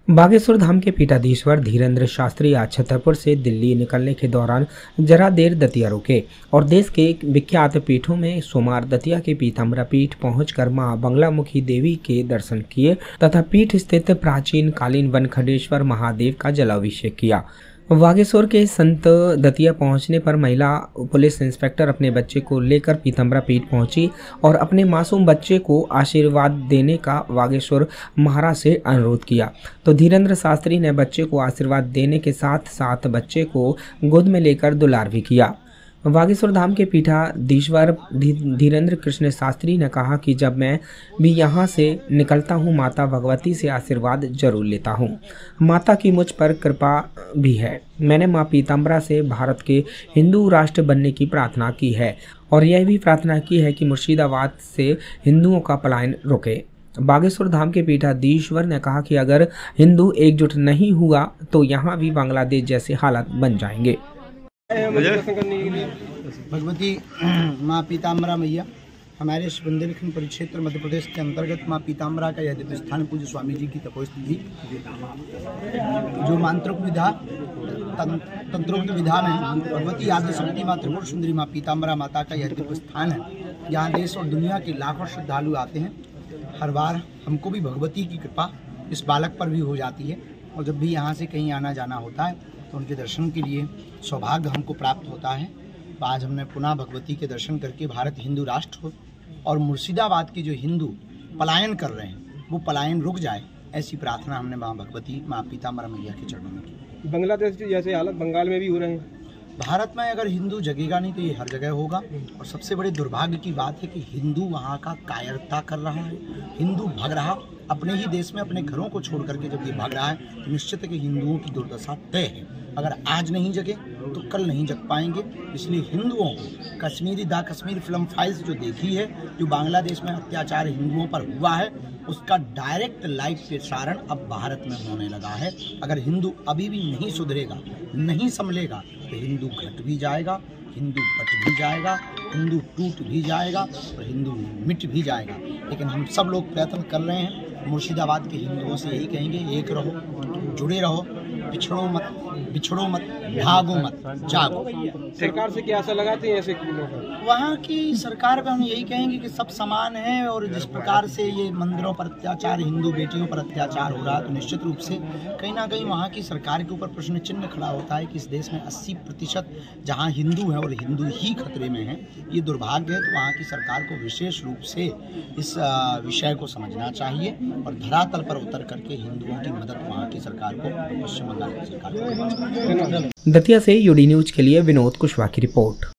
बागेश्वर धाम के पीठाधीश्वर धीरेन्द्र शास्त्री आज छतरपुर से दिल्ली निकलने के दौरान जरा देर दतिया रुके और देश के विख्यात पीठों में सोमवार दतिया के पीताम्बरा पीठ पहुंचकर मां बंगलामुखी देवी के दर्शन किए तथा पीठ स्थित प्राचीन कालीन वनखंडेश्वर महादेव का जलाभिषेक किया। बागेश्वर के संत दतिया पहुंचने पर महिला पुलिस इंस्पेक्टर अपने बच्चे को लेकर पीताम्बरा पीठ पहुंची और अपने मासूम बच्चे को आशीर्वाद देने का बागेश्वर महाराज से अनुरोध किया तो धीरेन्द्र शास्त्री ने बच्चे को आशीर्वाद देने के साथ साथ बच्चे को गोद में लेकर दुलार भी किया। बागेश्वर धाम के पीठाधीश्वर धीरेन्द्र कृष्ण शास्त्री ने कहा कि जब मैं भी यहाँ से निकलता हूँ माता भगवती से आशीर्वाद जरूर लेता हूँ। माता की मुझ पर कृपा भी है। मैंने माँ पीताम्बरा से भारत के हिंदू राष्ट्र बनने की प्रार्थना की है और यह भी प्रार्थना की है कि मुर्शिदाबाद से हिंदुओं का पलायन रुके। बागेश्वर धाम के पीठाधीश्वर ने कहा कि अगर हिंदू एकजुट नहीं हुआ तो यहाँ भी बांग्लादेश जैसे हालात बन जाएंगे। भगवती माँ पीताम्बरा मैया हमारे इस बुंदेलखंड परिक्षेत्र मध्य प्रदेश के अंतर्गत माँ पीताम्बरा का यह दिव्य स्थान पूज्य स्वामी जी की तपोस्थली जो मांत्रिक विधा तंत्रोक्त विधा में भगवती आद्य शक्ति माँ त्रिपुर सुंदरी माँ पीताम्बरा माता का यह दिव्य स्थान है। यहाँ देश और दुनिया के लाखों श्रद्धालु आते हैं। हर बार हमको भी भगवती की कृपा इस बालक पर भी हो जाती है और जब भी यहाँ से कहीं आना जाना होता है तो उनके दर्शन के लिए सौभाग्य हमको प्राप्त होता है। आज हमने पुनः भगवती के दर्शन करके भारत हिंदू राष्ट्र हो और मुर्शिदाबाद के जो हिंदू पलायन कर रहे हैं वो पलायन रुक जाए, ऐसी प्रार्थना हमने माँ भगवती माँ पीताम्बरा मैया के चरणों में की। बांग्लादेश जैसे हालत बंगाल में भी हो रहे हैं। भारत में अगर हिंदू जगेगा नहीं तो ये हर जगह होगा और सबसे बड़े दुर्भाग्य की बात है कि हिंदू वहाँ का कायरता कर रहा है। हिंदू भाग रहा अपने ही देश में अपने घरों को छोड़ करके जब ये भाग रहा है तो निश्चित है कि हिंदुओं की दुर्दशा तय है। अगर आज नहीं जगे तो कल नहीं जग पाएंगे। इसलिए हिंदुओं को Kashmiri the Kashmir film files जो देखी है, जो बांग्लादेश में अत्याचार हिंदुओं पर हुआ है, उसका डायरेक्ट लाइव प्रसारण अब भारत में होने लगा है। अगर हिंदू अभी भी नहीं सुधरेगा, नहीं संभलेगा तो हिंदू घट भी जाएगा, हिंदू बट भी जाएगा, हिंदू टूट भी जाएगा और हिंदू मिट भी जाएगा। लेकिन हम सब लोग प्रयत्न कर रहे हैं। मुर्शिदाबाद के हिंदुओं से यही कहेंगे, एक रहो, जुड़े रहो, बिछड़ो मत, भागो मत, जागो। सरकार से क्या आशा लगाते हैं ऐसे वहाँ की सरकार पे हम यही कहेंगे कि सब समान है और जिस प्रकार से ये मंदिरों पर अत्याचार, हिंदू बेटियों पर अत्याचार हो रहा है तो निश्चित रूप से कहीं ना कहीं वहाँ की सरकार के ऊपर प्रश्न चिन्ह खड़ा होता है कि इस देश में 80% जहाँ हिंदू हैं और हिंदू ही खतरे में हैं, ये दुर्भाग्य है। तो वहाँ की सरकार को विशेष रूप से इस विषय को समझना चाहिए और धरातल पर उतर करके हिंदुओं की मदद वहाँ की सरकार को, पश्चिम बंगाल की सरकार को। दतिया से यूडी न्यूज के लिए विनोद कुशवाहा की रिपोर्ट।